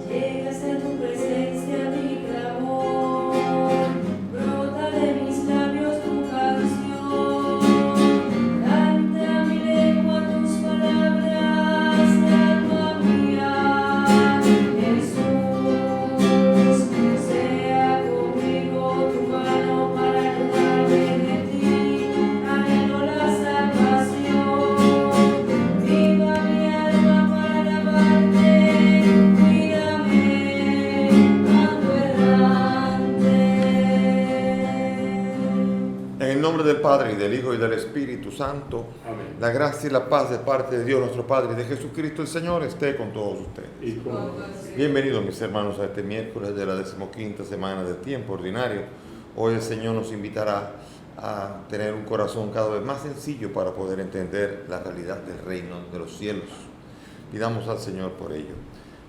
Llegas en tu presencia mi clamor, brota de mis labios tu canción, canta mi lengua tus palabras, alma mía, Jesús, sea conmigo tu mano para ayudarme de ti, anhelo la salvación, viva mi alma para alabarte, cuídame, ando errante. En el nombre del Padre, y del Hijo, y del Espíritu Santo, Amén. la gracia y la paz de parte de Dios nuestro Padre y de Jesucristo el Señor esté con todos ustedes. Y con Bienvenidos mis hermanos a este miércoles de la 15ª semana del tiempo ordinario. Hoy el Señor nos invitará a tener un corazón cada vez más sencillo para poder entender la realidad del reino de los cielos. Pidamos al Señor por ello.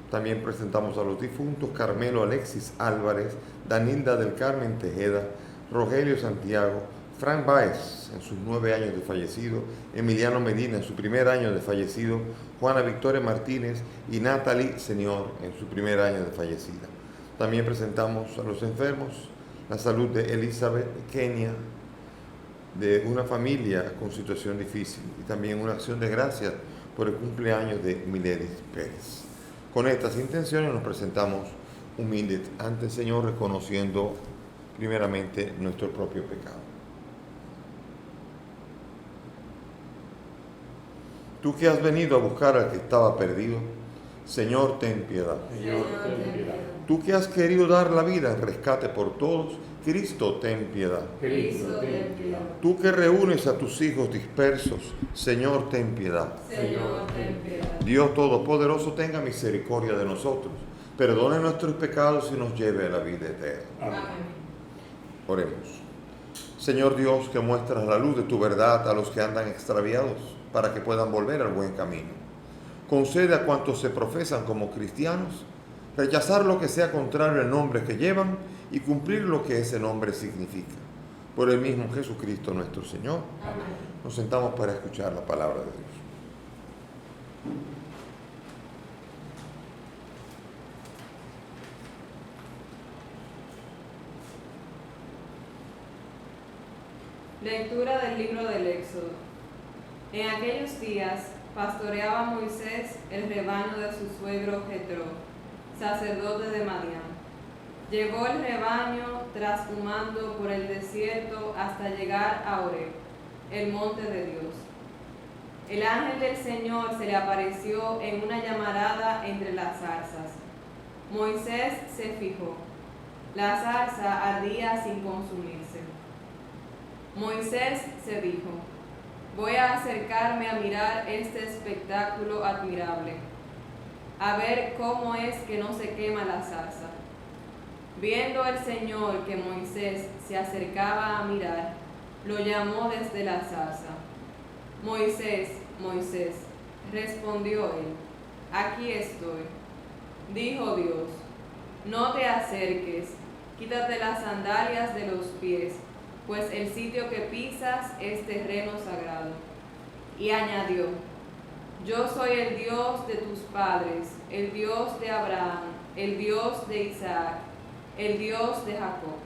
También presentamos a los difuntos Carmelo Alexis Álvarez, Danilda del Carmen Tejeda, Rogelio Santiago, Frank Báez en sus 9 años de fallecido, Emiliano Medina en su primer año de fallecido, Juana Victoria Martínez y Natalie Señor en su primer año de fallecida. También presentamos a los enfermos, la salud de Elizabeth Kenia, de una familia con situación difícil, y también una acción de gracias por el cumpleaños de Miledis Pérez. Con estas intenciones nos presentamos humildes ante el Señor, reconociendo primeramente nuestro propio pecado. Tú que has venido a buscar al que estaba perdido, Señor, ten piedad. Señor, ten piedad. Tú que has querido dar la vida en rescate por todos, Cristo, ten piedad. Cristo, ten piedad. Tú que reúnes a tus hijos dispersos, Señor, ten piedad. Señor, ten piedad. Dios Todopoderoso, tenga misericordia de nosotros, perdone nuestros pecados y nos lleve a la vida eterna. Amén. Oremos. Señor Dios, que muestras la luz de tu verdad a los que andan extraviados, para que puedan volver al buen camino. Concede a cuantos se profesan como cristianos rechazar lo que sea contrario al nombre que llevan y cumplir lo que ese nombre significa. Por el mismo Jesucristo nuestro Señor. Amén. Nos sentamos para escuchar la palabra de Dios. Lectura del libro del Éxodo. En aquellos días pastoreaba Moisés el rebaño de su suegro Jetro, sacerdote de Madián. Llevó el rebaño trashumando por el desierto hasta llegar a Horeb, el monte de Dios. El ángel del Señor se le apareció en una llamarada entre las zarzas. Moisés se fijó. La zarza ardía sin consumirse. Moisés se dijo: voy a acercarme a mirar este espectáculo admirable, a ver cómo es que no se quema la zarza. Viendo el Señor que Moisés se acercaba a mirar, lo llamó desde la zarza. Moisés, Moisés, respondió él, aquí estoy. Dijo Dios, no te acerques, quítate las sandalias de los pies, pues el sitio que pisas es terreno sagrado. Y añadió, yo soy el Dios de tus padres, el Dios de Abraham, el Dios de Isaac, el Dios de Jacob.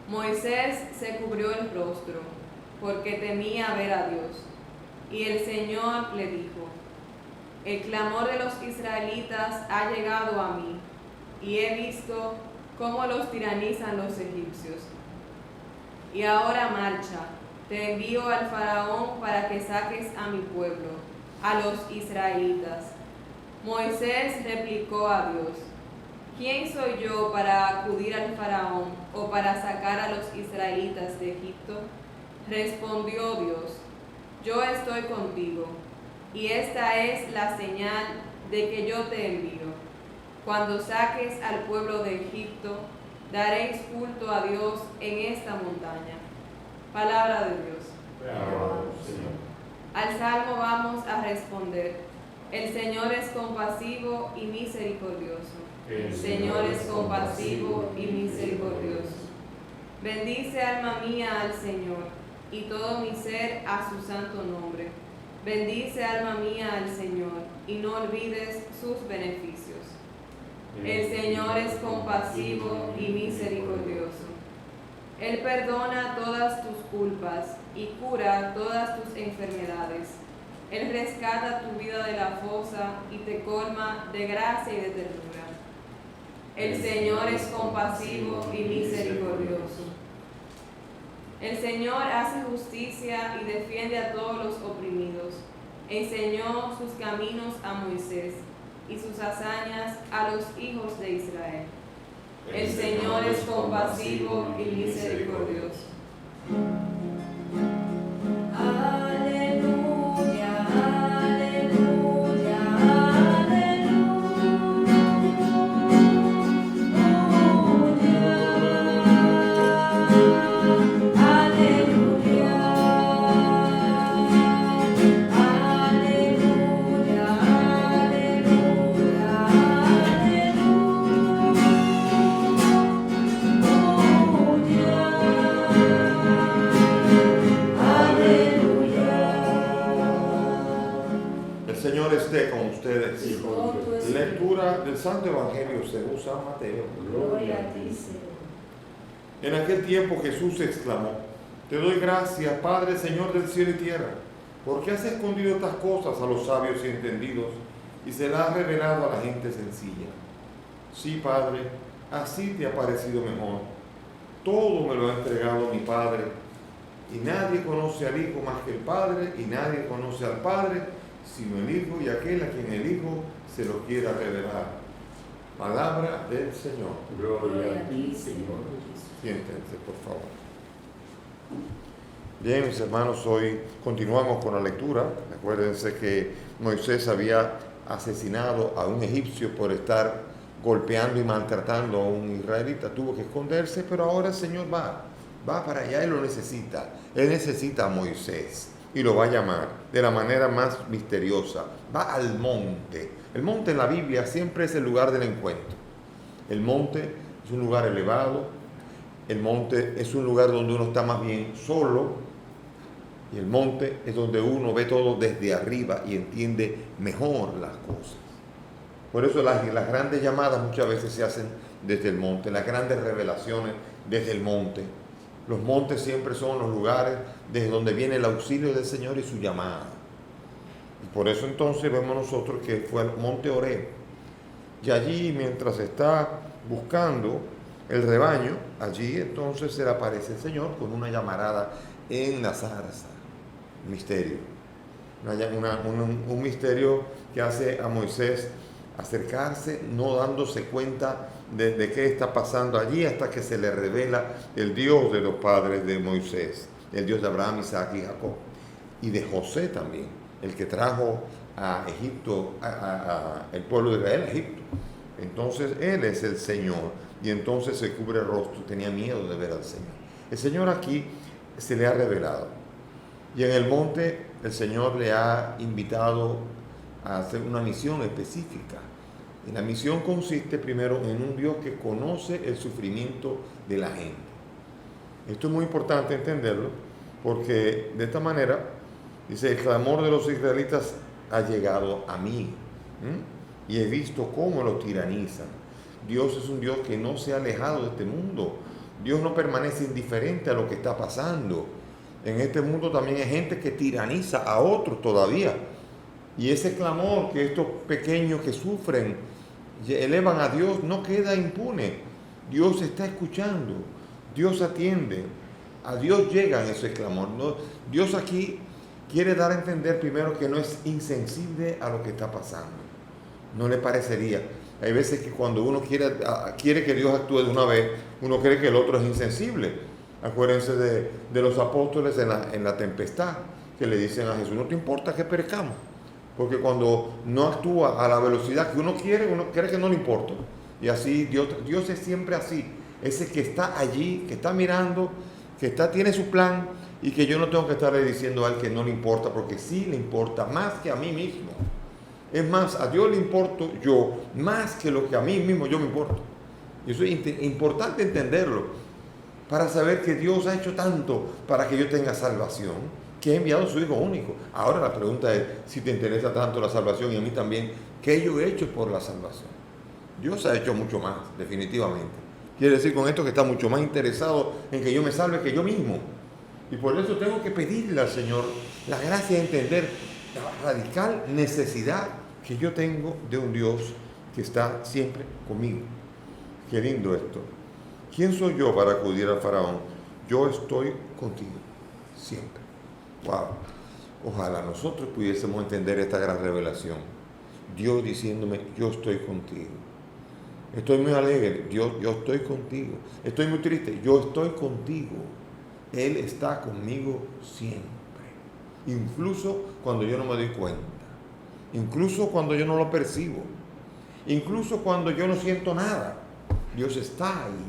Moisés se cubrió el rostro, porque temía ver a Dios. Y el Señor le dijo, el clamor de los israelitas ha llegado a mí, y he visto cómo los tiranizan los egipcios. Y ahora marcha, te envío al faraón para que saques a mi pueblo, a los israelitas. Moisés replicó a Dios, ¿quién soy yo para acudir al faraón o para sacar a los israelitas de Egipto? Respondió Dios, yo estoy contigo, y esta es la señal de que yo te envío. Cuando saques al pueblo de Egipto, daréis culto a Dios en esta montaña. Palabra de Dios. Te alabamos, Señor. Al salmo vamos a responder, el Señor es compasivo y misericordioso. El Señor es compasivo y misericordioso. Bendice alma mía al Señor, y todo mi ser a su santo nombre. Bendice, alma mía, al Señor, y no olvides sus beneficios. El Señor es compasivo y misericordioso. Él perdona todas tus culpas y cura todas tus enfermedades. Él rescata tu vida de la fosa y te colma de gracia y de ternura. El Señor es compasivo y misericordioso. El Señor hace justicia y defiende a todos los oprimidos. Enseñó sus caminos a Moisés y sus hazañas a los hijos de Israel. El Señor es compasivo y misericordioso. Aleluya, aleluya, aleluya. Aleluya, aleluya, El Señor esté con ustedes. Y con tu espíritu. Lectura del Santo Evangelio según San Mateo. Gloria a ti, Señor. En aquel tiempo Jesús exclamó: Te doy gracias, Padre, Señor del cielo y tierra, porque has escondido estas cosas a los sabios y entendidos y se las has revelado a la gente sencilla. Sí, Padre, así te ha parecido mejor. Todo me lo ha entregado mi Padre, y nadie conoce al Hijo más que el Padre, y nadie conoce al Padre sino el Hijo y aquel a quien el Hijo se lo quiera revelar. Palabra del Señor. Gloria a ti, Señor. Siéntense, por favor. Bien, mis hermanos, hoy continuamos con la lectura. Acuérdense que Moisés había asesinado a un egipcio por estar golpeando y maltratando a un israelita. Tuvo que esconderse, pero ahora el Señor va para allá y lo necesita. Él necesita a Moisés y lo va a llamar de la manera más misteriosa. Va al monte. El monte en la Biblia siempre es el lugar del encuentro. El monte es un lugar elevado. El monte es un lugar donde uno está más bien solo. Y el monte es donde uno ve todo desde arriba y entiende mejor las cosas. Por eso las grandes llamadas muchas veces se hacen desde el monte, las grandes revelaciones desde el monte. Los montes siempre son los lugares desde donde viene el auxilio del Señor y su llamada. Y por eso entonces vemos nosotros que fue al monte Horeb. Y allí, mientras está buscando el rebaño, allí entonces se le aparece el Señor con una llamarada en la zarza. Misterio. Un misterio que hace a Moisés acercarse, no dándose cuenta de qué está pasando allí, hasta que se le revela el Dios de los padres de Moisés, el Dios de Abraham, Isaac y Jacob, y de José también, el que trajo a Egipto, el pueblo de Israel a Egipto. Entonces Él es el Señor, y entonces se cubre el rostro, tenía miedo de ver al Señor. El Señor aquí se le ha revelado, y en el monte el Señor le ha invitado a hacer una misión específica. Y la misión consiste primero en un Dios que conoce el sufrimiento de la gente. Esto es muy importante entenderlo, porque de esta manera, dice, el clamor de los israelitas ha llegado a mí, y he visto cómo lo tiranizan. Dios es un Dios que no se ha alejado de este mundo. Dios no permanece indiferente a lo que está pasando. En este mundo también hay gente que tiraniza a otros todavía. Y ese clamor que estos pequeños que sufren elevan a Dios no queda impune. Dios está escuchando, Dios atiende, a Dios llega en ese clamor. ¿No? Dios aquí quiere dar a entender primero que no es insensible a lo que está pasando. No le parecería. Hay veces que cuando uno quiere que Dios actúe de una vez, uno cree que el otro es insensible. Acuérdense de los apóstoles en la tempestad, que le dicen a Jesús, no te importa que perezcamos. Porque cuando no actúa a la velocidad que uno quiere, uno cree que no le importa. Y así Dios es siempre así. Ese que está allí, que está mirando, tiene su plan, y que yo no tengo que estarle diciendo a él que no le importa, porque sí le importa más que a mí mismo. Es más, a Dios le importo yo más que lo que a mí mismo yo me importo. Y eso es importante entenderlo, para saber que Dios ha hecho tanto para que yo tenga salvación, que ha enviado a su Hijo único. Ahora la pregunta es, si te interesa tanto la salvación y a mí también, ¿qué yo he hecho por la salvación? Dios ha hecho mucho más, definitivamente. Quiere decir con esto que está mucho más interesado en que yo me salve que yo mismo. Y por eso tengo que pedirle al Señor la gracia de entender la radical necesidad que yo tengo de un Dios que está siempre conmigo. Qué lindo esto. ¿Quién soy yo para acudir al faraón? Yo estoy contigo, siempre. Wow. Ojalá nosotros pudiésemos entender esta gran revelación. Dios diciéndome, yo estoy contigo. Estoy muy alegre, Dios, yo estoy contigo. Estoy muy triste, yo estoy contigo. Él está conmigo siempre. Incluso cuando yo no me doy cuenta. Incluso cuando yo no lo percibo. Incluso cuando yo no siento nada. Dios está ahí.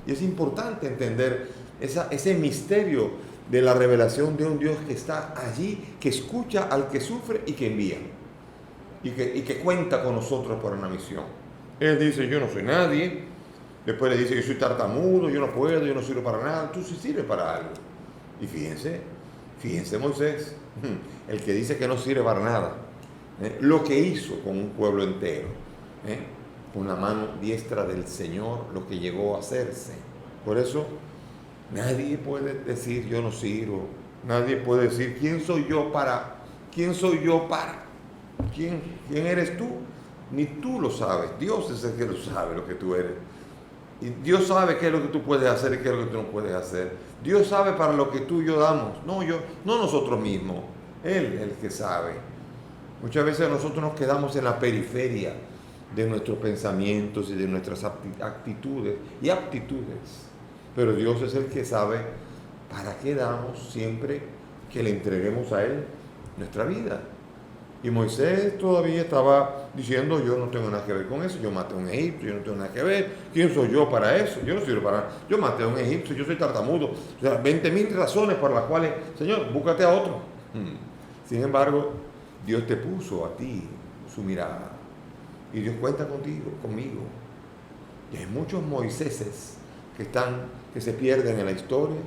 Y es importante entender ese misterio de la revelación de un Dios que está allí, que escucha al que sufre y que envía. Y que cuenta con nosotros para una misión. Él dice, yo no soy nadie. Después le dice, yo soy tartamudo, yo no puedo, yo no sirvo para nada. Tú sí sirves para algo. Y fíjense Moisés, el que dice que no sirve para nada. Lo que hizo con un pueblo entero. Con la mano diestra del Señor, lo que llegó a hacerse. Por eso, nadie puede decir, yo no sirvo. Nadie puede decir, ¿quién soy yo para? ¿Quién eres tú? Ni tú lo sabes. Dios es el que lo sabe, lo que tú eres. Y Dios sabe qué es lo que tú puedes hacer y qué es lo que tú no puedes hacer. Dios sabe para lo que tú y yo damos. No nosotros mismos. Él es el que sabe. Muchas veces nosotros nos quedamos en la periferia de nuestros pensamientos y de nuestras actitudes y aptitudes. Pero Dios es el que sabe para qué damos siempre que le entreguemos a Él nuestra vida. Y Moisés todavía estaba diciendo, yo no tengo nada que ver con eso, yo maté a un egipcio, yo no tengo nada que ver, ¿quién soy yo para eso? Yo no sirvo para nada, yo maté a un egipcio, yo soy tartamudo. O sea, 20.000 razones por las cuales, Señor, búscate a otro. Sin embargo, Dios te puso a ti su mirada. Y Dios cuenta conmigo. Y hay muchos Moiséses que se pierden en la historia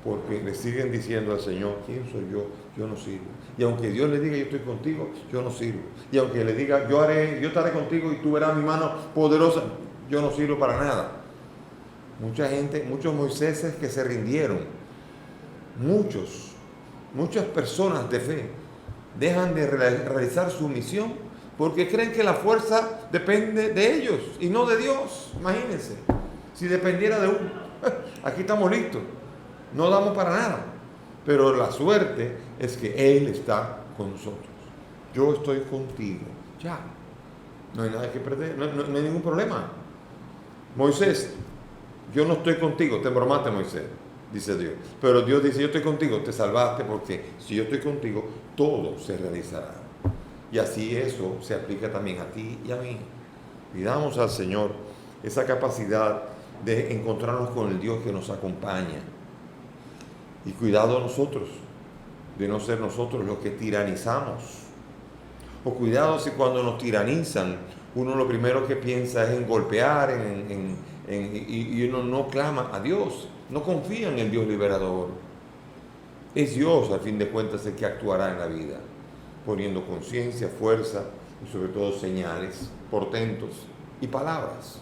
porque le siguen diciendo al Señor, ¿quién soy yo? Yo no sirvo. Y aunque Dios le diga, yo estoy contigo, yo no sirvo. Y aunque le diga, yo estaré contigo y tú verás mi mano poderosa, yo no sirvo para nada. Muchos Moiséses que se rindieron, muchas personas de fe dejan de realizar su misión porque creen que la fuerza depende de ellos y no de Dios. Imagínense, si dependiera de uno, aquí estamos listos, no damos para nada. Pero la suerte es que Él está con nosotros. Yo estoy contigo. Ya, no hay nada que perder, no hay ningún problema. Moisés, yo no estoy contigo, te embromaste, Moisés, dice Dios. Pero Dios dice, yo estoy contigo, te salvaste, porque si yo estoy contigo, todo se realizará. Y así eso se aplica también a ti y a mí. Pidamos al Señor esa capacidad de encontrarnos con el Dios que nos acompaña. Y cuidado a nosotros, de no ser nosotros los que tiranizamos. O cuidado si cuando nos tiranizan, uno lo primero que piensa es en golpear, y uno no clama a Dios, no confía en el Dios liberador. Es Dios, al fin de cuentas, el que actuará en la vida, poniendo conciencia, fuerza y sobre todo señales, portentos y palabras.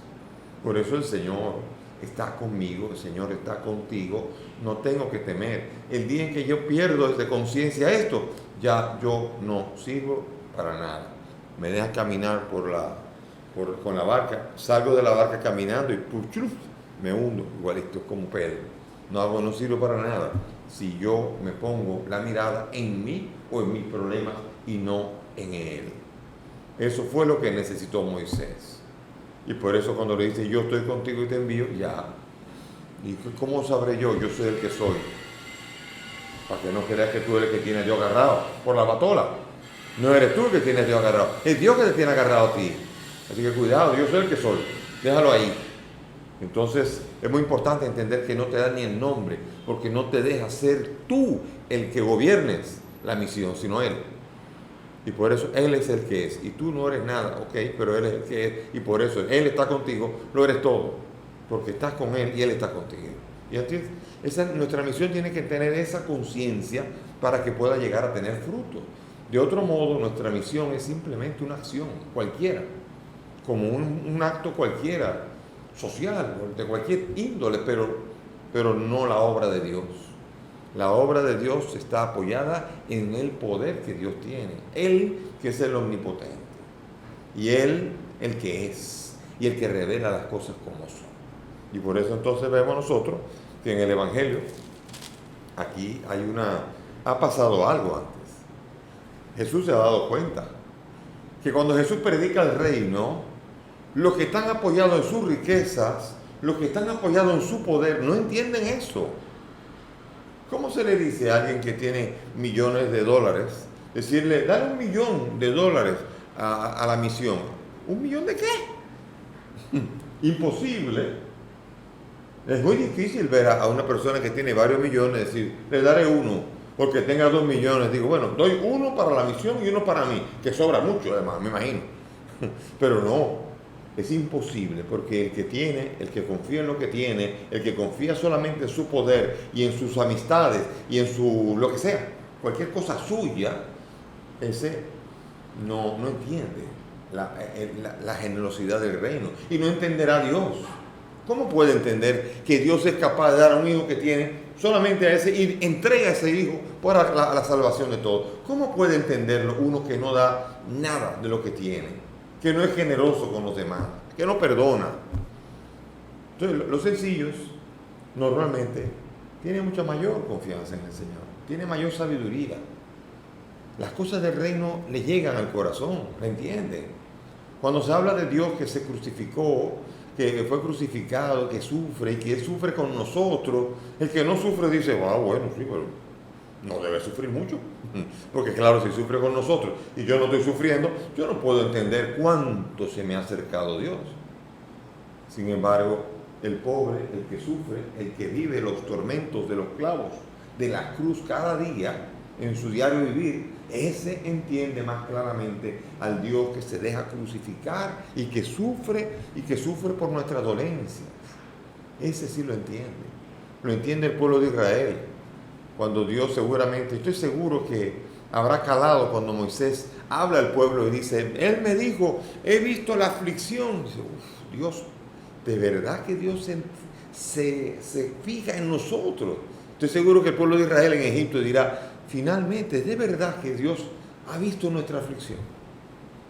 Por eso el Señor está conmigo, el Señor está contigo, no tengo que temer. El día en que yo pierdo desde conciencia esto, ya yo no sirvo para nada. Me deja caminar con la barca, salgo de la barca caminando y me hundo, igualito como Pedro. No sirvo para nada si yo me pongo la mirada en mí o en mis problemas y no en Él. Eso fue lo que necesitó Moisés. Y por eso cuando le dice, yo estoy contigo y te envío, ya. ¿Y cómo sabré yo? Yo soy el que soy. Para que no creas que tú eres el que tiene a Dios agarrado por la batola. No eres tú el que tiene a Dios agarrado. Es Dios que te tiene agarrado a ti. Así que cuidado, yo soy el que soy. Déjalo ahí. Entonces es muy importante entender que no te da ni el nombre, porque no te deja ser tú el que gobiernes la misión, sino Él. Y por eso Él es el que es. Y tú no eres nada, ok, pero Él es el que es. Y por eso Él está contigo, lo eres todo. Porque estás con Él y Él está contigo. Y así, nuestra misión tiene que tener esa conciencia para que pueda llegar a tener fruto. De otro modo, nuestra misión es simplemente una acción cualquiera, como un acto cualquiera, social, de cualquier índole, pero no la obra de Dios. La obra de Dios está apoyada en el poder que Dios tiene. Él que es el omnipotente. Y Él el que es. Y el que revela las cosas como son. Y por eso entonces vemos nosotros que en el Evangelio, aquí ha pasado algo antes. Jesús se ha dado cuenta que cuando Jesús predica el reino, los que están apoyados en sus riquezas, los que están apoyados en su poder, no entienden eso. ¿Cómo se le dice a alguien que tiene millones de dólares? Decirle, dale $1 millón a la misión. ¿1 millón de qué? Imposible. Es muy difícil ver a una persona que tiene varios millones decir, le daré 1, porque tenga 2 millones. Digo, bueno, doy 1 para la misión y 1 para mí, que sobra mucho además, me imagino. Pero no, es imposible, porque el que tiene, el que confía en lo que tiene, el que confía solamente en su poder y en sus amistades y en su lo que sea, cualquier cosa suya, ese no entiende la generosidad del reino y no entenderá a Dios. ¿Cómo puede entender que Dios es capaz de dar a un hijo que tiene solamente a ese y entrega a ese hijo para la salvación de todos? ¿Cómo puede entenderlo uno que no da nada de lo que tiene, que no es generoso con los demás, que no perdona? Entonces, los sencillos normalmente tienen mucha mayor confianza en el Señor, tienen mayor sabiduría. Las cosas del reino le llegan al corazón, ¿me entienden? Cuando se habla de Dios que se crucificó, que fue crucificado, que sufre y que Él sufre con nosotros, el que no sufre dice, bueno, sí, pero no debe sufrir mucho. Porque claro, si sufre con nosotros y yo no estoy sufriendo, yo no puedo entender cuánto se me ha acercado Dios. Sin embargo, el pobre, el que sufre, el que vive los tormentos de los clavos, de la cruz cada día, en su diario vivir, ese entiende más claramente al Dios que se deja crucificar y que sufre por nuestras dolencias. Ese sí lo entiende el pueblo de Israel. Cuando Dios seguramente, estoy seguro que habrá calado cuando Moisés habla al pueblo y dice, Él me dijo, he visto la aflicción. Dice, Dios, de verdad que Dios se fija en nosotros. Estoy seguro que el pueblo de Israel en Egipto dirá, finalmente, de verdad que Dios ha visto nuestra aflicción.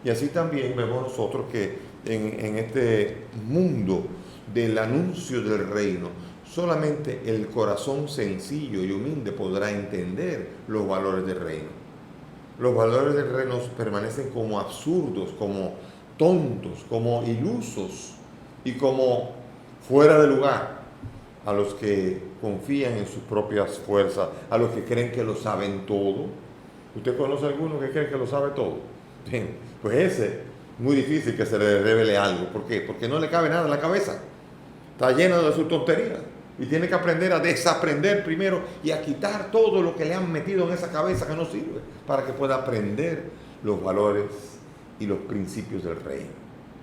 Y así también vemos nosotros que en este mundo del anuncio del reino, solamente el corazón sencillo y humilde podrá entender los valores del reino. Los valores del reino permanecen como absurdos, como tontos, como ilusos y como fuera de lugar a los que confían en sus propias fuerzas, a los que creen que lo saben todo. ¿Usted conoce a alguno que cree que lo sabe todo? Bien, pues ese, muy difícil que se le revele algo. ¿Por qué? Porque no le cabe nada en la cabeza. Está lleno de sus tonterías. Y tiene que aprender a desaprender primero y a quitar todo lo que le han metido en esa cabeza que no sirve, para que pueda aprender los valores y los principios del reino.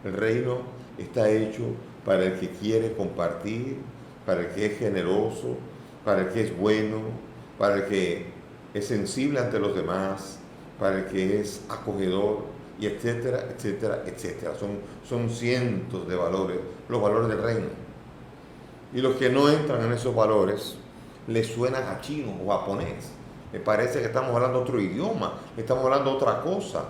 El reino está hecho para el que quiere compartir, para el que es generoso, para el que es bueno, para el que es sensible ante los demás, para el que es acogedor, y etcétera, etcétera, etcétera. Son cientos de valores, los valores del reino. Y los que no entran en esos valores les suenan a chino o japonés. Les parece que estamos hablando otro idioma, estamos hablando otra cosa.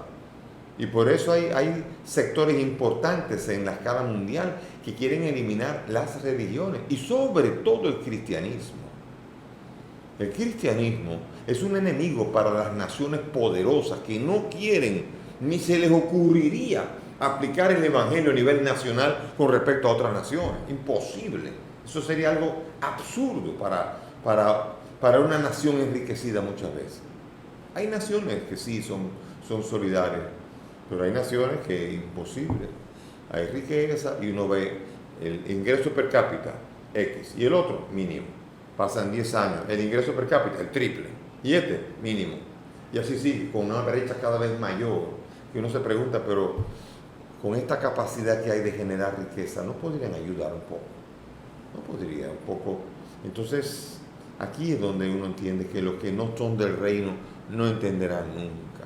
Y por eso hay sectores importantes en la escala mundial que quieren eliminar las religiones y sobre todo el cristianismo. El cristianismo es un enemigo para las naciones poderosas que no quieren ni se les ocurriría aplicar el evangelio a nivel nacional con respecto a otras naciones. Imposible. Eso sería algo absurdo para una nación enriquecida muchas veces. Hay naciones que sí son solidarias, pero hay naciones que es imposible. Hay riqueza y uno ve el ingreso per cápita X y el otro mínimo. Pasan 10 años, el ingreso per cápita el triple y este mínimo. Y así sigue, con una brecha cada vez mayor. Y uno se pregunta, pero con esta capacidad que hay de generar riqueza, ¿no podrían ayudar un poco? ¿No podría un poco Entonces, aquí es donde uno entiende que los que no son del reino no entenderán nunca.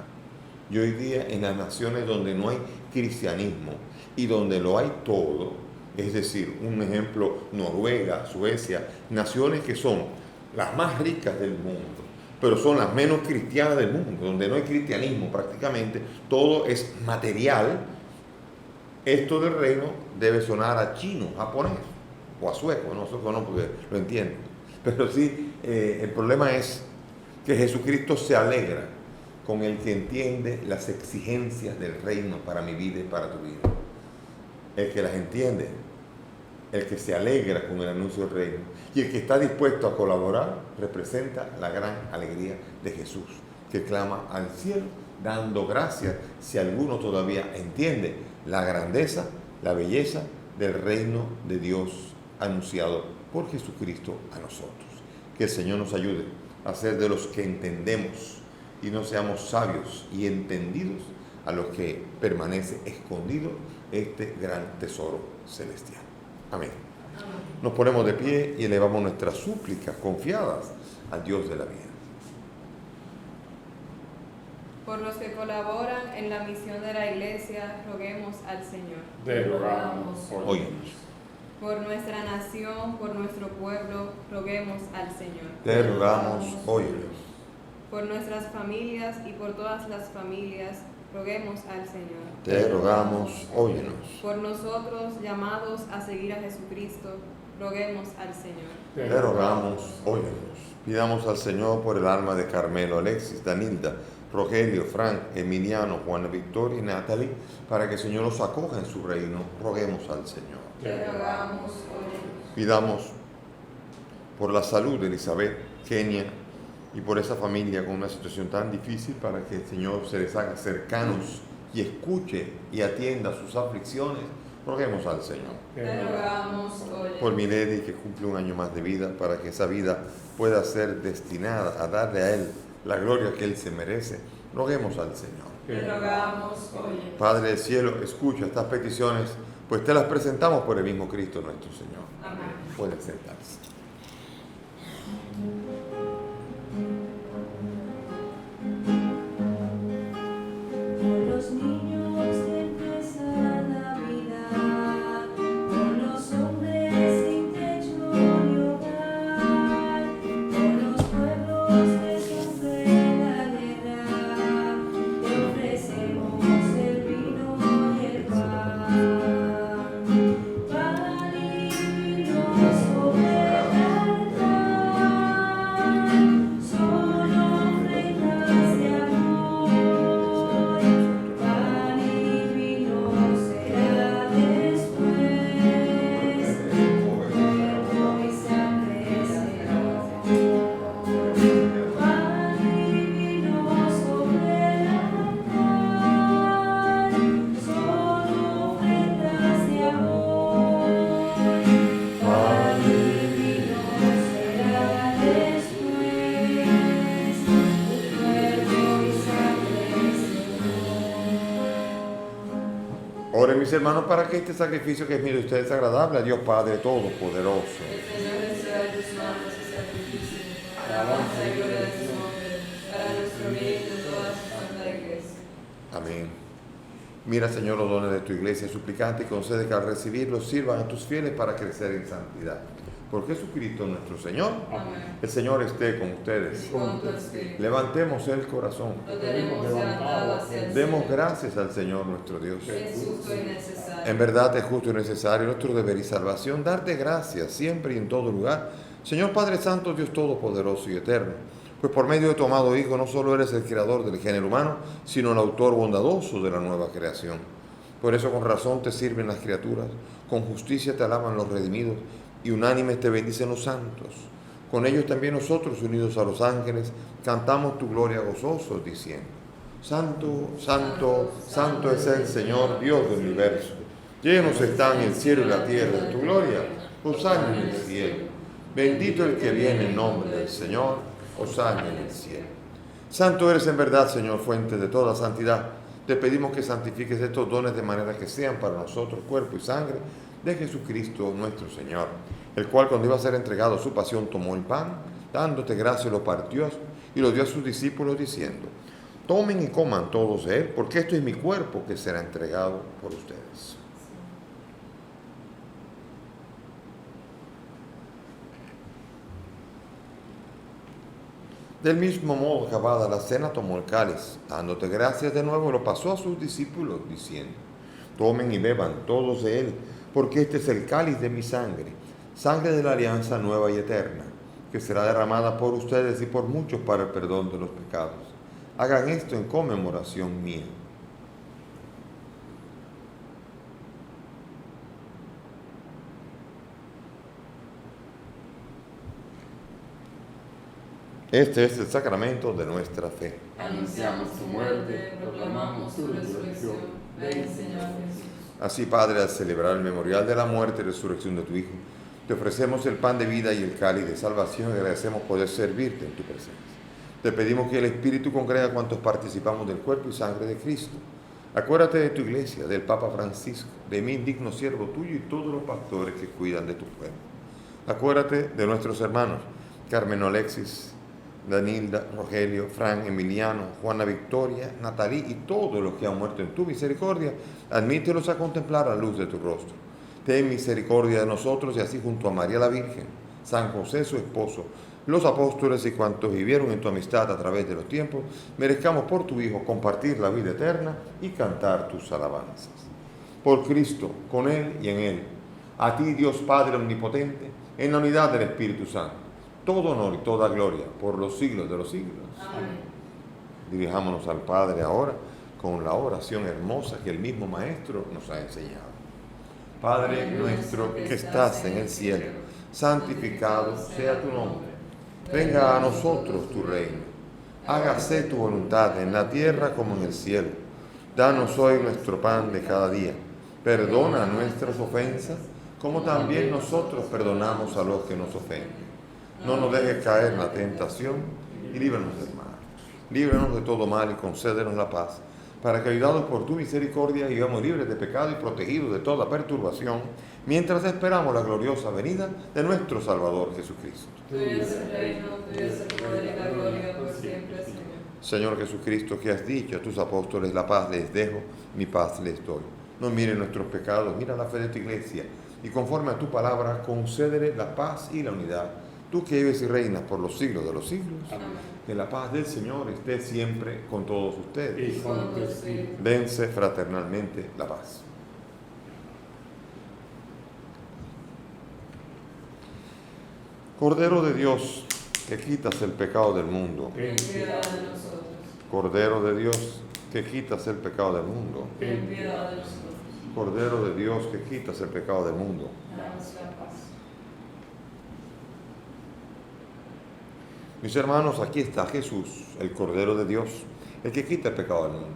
Y hoy día en las naciones donde no hay cristianismo y donde lo hay todo, es decir, un ejemplo, Noruega, Suecia, naciones que son las más ricas del mundo, pero son las menos cristianas del mundo, donde no hay cristianismo prácticamente, todo es material. Esto del reino debe sonar a chino, japonés o a sueco, no sé, no, porque lo entiendo. Pero sí, el problema es que Jesucristo se alegra con el que entiende las exigencias del reino para mi vida y para tu vida. El que las entiende, el que se alegra con el anuncio del reino y el que está dispuesto a colaborar, representa la gran alegría de Jesús, que clama al cielo dando gracias si alguno todavía entiende la grandeza, la belleza del reino de Dios anunciado por Jesucristo a nosotros. Que el Señor nos ayude a ser de los que entendemos y no seamos sabios y entendidos a los que permanece escondido este gran tesoro celestial. Amén. Nos ponemos de pie y elevamos nuestras súplicas confiadas al Dios de la vida. Por los que colaboran en la misión de la Iglesia, roguemos al Señor. Te rogamos, Óyenos. Por nuestra nación, por nuestro pueblo, roguemos al Señor. Te rogamos, óyenos. Por nuestras familias y por todas las familias, roguemos al Señor. Te rogamos, óyenos. Por nosotros, llamados a seguir a Jesucristo, roguemos al Señor. Te rogamos, óyenos. Pidamos al Señor por el alma de Carmelo, Alexis, Danilda, Rogelio, Frank, Emiliano, Juana Victoria y Natalie, para que el Señor los acoja en su reino. Roguemos al Señor. Te rogamos, óyenos. Pidamos por la salud de Elizabeth, Kenia, y por esa familia con una situación tan difícil, para que el Señor se les haga cercanos y escuche y atienda sus aflicciones. Roguemos al Señor. Te rogamos, óyenos. Por Milady, que cumple un año más de vida, para que esa vida pueda ser destinada a darle a Él la gloria que Él se merece. Roguemos al Señor. Te rogamos, óyenos. Padre del cielo, escucha estas peticiones, pues te las presentamos por el mismo Cristo nuestro Señor. Amén. Pueden sentarse. Por los niños que empiezan la vida, por los hombres sin techo ni hogar, por los pueblos que sufren la guerra, te ofrecemos el vino y el pan. Pan y vino sobre el altar, son ofrendas de amor. Pan y vino será después, cuerpo y sangre será. Pan y vino sobre el altar, son ofrendas de amor. Pan y vino será después, cuerpo y sangre será. Oren, mis hermanos, para que este sacrificio que es mío de ustedes es agradable a Dios Padre Todopoderoso. El Señor reciba de tus manos ese sacrificio, para alabanza y gloria de su nombre, para nuestro bien y de toda su santa iglesia. Amén. Mira, Señor, los dones de tu iglesia suplicante y concede que al recibirlos sirvan a tus fieles para crecer en santidad. Por Jesucristo nuestro Señor. Amén. El Señor esté con ustedes. Y con tu espíritu. Levantemos el corazón. Lo tenemos levantado hacia el Demos cielo. gracias al Señor nuestro Dios. Es justo y necesario. En verdad es justo y necesario, nuestro deber y salvación, darte gracias siempre y en todo lugar, Señor Padre Santo, Dios Todopoderoso y Eterno, pues por medio de tu amado Hijo no solo eres el creador del género humano, sino el autor bondadoso de la nueva creación. Por eso con razón te sirven las criaturas, con justicia te alaban los redimidos, y unánimes te bendicen los santos. Con ellos también nosotros, unidos a los ángeles, cantamos tu gloria gozosos, diciendo: Santo, santo, santo es el Señor, Dios del universo. Llenos están el cielo y la tierra de tu gloria. Hosana en el cielo. Bendito el que viene en nombre del Señor. Hosana en el cielo. Santo eres en verdad, Señor, fuente de toda santidad. Te pedimos que santifiques estos dones de manera que sean para nosotros cuerpo y sangre de Jesucristo nuestro Señor. el cual cuando iba a ser entregado a su pasión tomó el pan, dándote gracia lo partió y lo dio a sus discípulos diciendo: tomen y coman todos de él, porque esto es mi cuerpo que será entregado por ustedes. Del mismo modo, acabada la cena, tomó el cáliz, dándote gracias de nuevo, lo pasó a sus discípulos, diciendo: tomen y beban todos de él, porque este es el cáliz de mi sangre, sangre de la alianza nueva y eterna, que será derramada por ustedes y por muchos para el perdón de los pecados. Hagan esto en conmemoración mía. Este es el sacramento de nuestra fe. Anunciamos tu muerte, proclamamos tu resurrección. Ven, Señor Jesús. Así, Padre, al celebrar el memorial de la muerte y resurrección de tu Hijo, te ofrecemos el pan de vida y el cáliz de salvación y agradecemos poder servirte en tu presencia. Te pedimos que el Espíritu congregue a cuantos participamos del cuerpo y sangre de Cristo. Acuérdate de tu iglesia, del Papa Francisco, de mí, indigno siervo tuyo, y todos los pastores que cuidan de tu pueblo. Acuérdate de nuestros hermanos, Carmen Alexis, Danilda, Rogelio, Fran, Emiliano, Juana Victoria, Natalí y todos los que han muerto en tu misericordia. Admítelos a contemplar la luz de tu rostro. Ten misericordia de nosotros y así junto a María la Virgen, San José su esposo, los apóstoles y cuantos vivieron en tu amistad a través de los tiempos, merezcamos por tu Hijo compartir la vida eterna y cantar tus alabanzas. Por Cristo, con Él y en Él, a ti Dios Padre Omnipotente, en la unidad del Espíritu Santo, todo honor y toda gloria por los siglos de los siglos. Amén. Dirijámonos al Padre ahora con la oración hermosa que el mismo Maestro nos ha enseñado. Padre nuestro que estás en el cielo, santificado sea tu nombre. Venga a nosotros tu reino. Hágase tu voluntad en la tierra como en el cielo. Danos hoy nuestro pan de cada día. Perdona nuestras ofensas, como también nosotros perdonamos a los que nos ofenden. No nos dejes caer en la tentación y líbranos del mal. Líbranos de todo mal y concédenos la paz, para que, ayudados por tu misericordia, vivamos libres de pecado y protegidos de toda perturbación, mientras esperamos la gloriosa venida de nuestro Salvador Jesucristo. Tuyo es el reino, tuyo es el poder y la gloria por siempre, Señor. Señor Jesucristo, que has dicho a tus apóstoles: la paz les dejo, mi paz les doy. No mire nuestros pecados, mira la fe de tu iglesia, y conforme a tu palabra, concédele la paz y la unidad. Tú que vives y reinas por los siglos de los siglos, Amén. que la paz del Señor esté siempre con todos ustedes. Y con tu espíritu. Dense fraternalmente la paz. Cordero de Dios, que quitas el pecado del mundo. Ten Ten piedad piedad de nosotros. Cordero de Dios, que quitas el pecado del mundo. Ten piedad de nosotros. Cordero de Dios, que quitas el pecado del mundo. Danos la paz. Mis hermanos, aquí está Jesús, el Cordero de Dios, el que quita el pecado del mundo.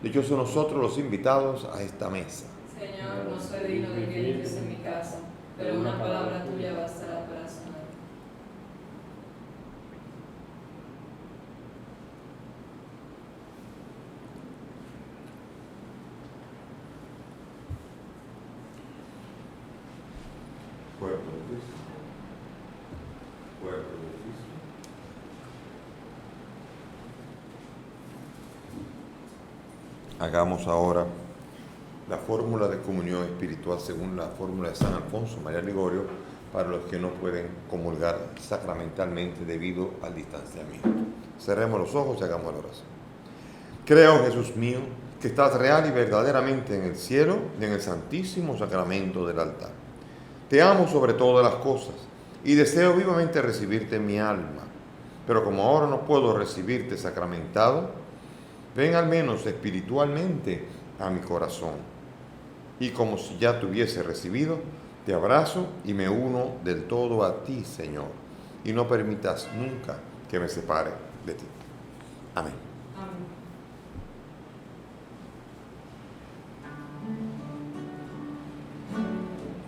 Dichosos nosotros los invitados a esta mesa. Señor, no soy digno de que entres en mi casa, pero una palabra tuya bastará para sanar. Cuerpo de Cristo. Cuerpo de Cristo. Hagamos ahora la fórmula de comunión espiritual según la fórmula de San Alfonso María Ligorio para los que no pueden comulgar sacramentalmente debido al distanciamiento. Cerremos los ojos y hagamos la oración. Creo, Jesús mío, que estás real y verdaderamente en el cielo y en el santísimo sacramento del altar. Te amo sobre todas las cosas y deseo vivamente recibirte en mi alma, pero como ahora no puedo recibirte sacramentado, ven al menos espiritualmente a mi corazón. Y como si ya te hubiese recibido, te abrazo y me uno del todo a ti, Señor. Y no permitas nunca que me separe de ti. Amén. Amén.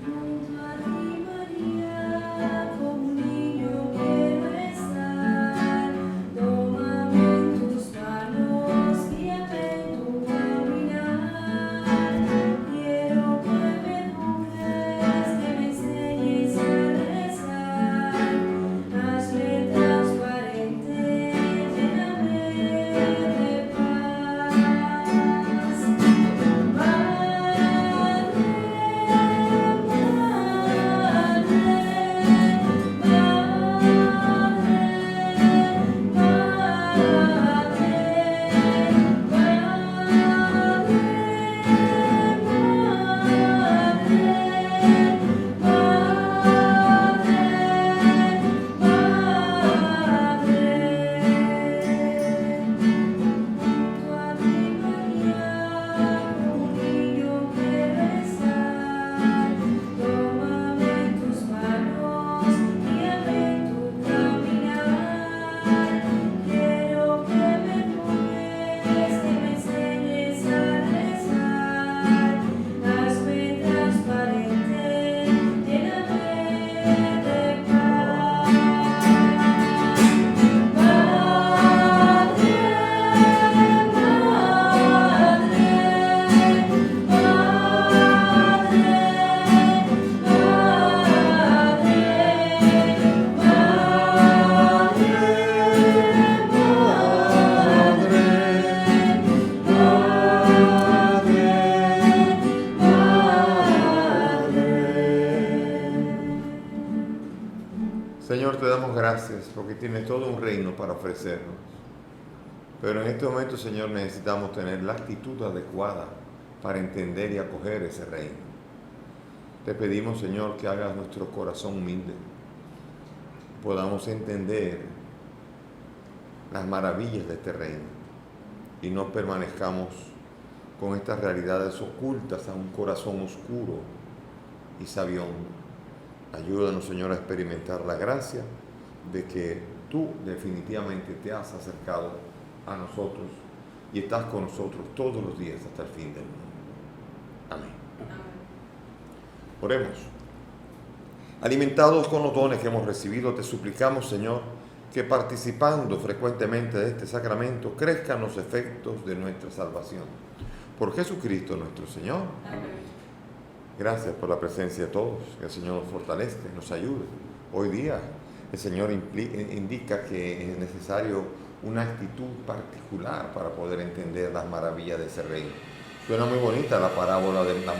Junto a ti, María, como un niño quiero estar. Tómame en tus manos, guíame en tu caminar. Quiero que me eduques, que me enseñes a Señor, te damos gracias porque tienes todo un reino para ofrecernos. Pero en este momento, Señor, necesitamos tener la actitud adecuada para entender y acoger ese reino. Te pedimos, Señor, que hagas nuestro corazón humilde, podamos entender las maravillas de este reino y no permanezcamos con estas realidades ocultas a un corazón oscuro y sabión. Ayúdanos, Señor, a experimentar la gracia de que tú definitivamente te has acercado a nosotros y estás con nosotros todos los días hasta el fin del mundo. Amén. Oremos. Alimentados con los dones que hemos recibido, te suplicamos, Señor, que participando frecuentemente de este sacramento crezcan los efectos de nuestra salvación. Por Jesucristo nuestro Señor. Amén. Gracias por la presencia de todos. Que el Señor nos fortalezca, nos ayude. Hoy día el Señor indica que es necesario una actitud particular para poder entender las maravillas de ese reino. Suena muy bonita la parábola de la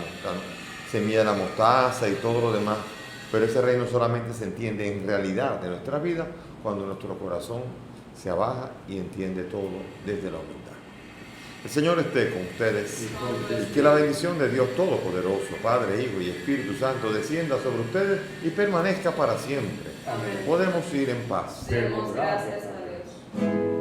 semilla de la mostaza y todo lo demás, pero ese reino solamente se entiende en realidad de nuestra vida cuando nuestro corazón se abaja y entiende todo desde la humildad. El Señor esté con ustedes y que la bendición de Dios Todopoderoso, Padre, Hijo y Espíritu Santo descienda sobre ustedes y permanezca para siempre. Amén. Podemos ir en paz. Demos gracias a Dios.